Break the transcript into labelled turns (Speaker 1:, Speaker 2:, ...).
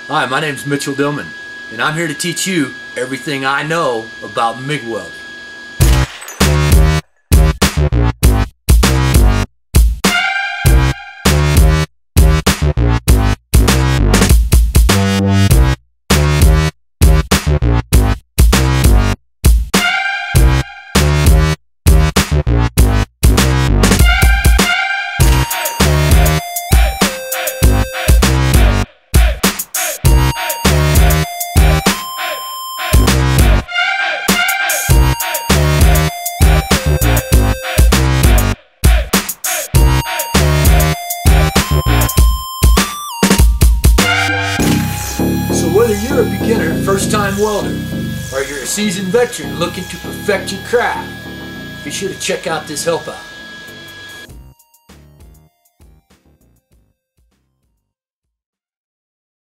Speaker 1: Hi, my name's Mitchell Dillman, and I'm here to teach you everything I know about MIG welding. Whether you're a beginner, first-time welder, or you're a seasoned veteran looking to perfect your craft, be sure to check out this Helpout.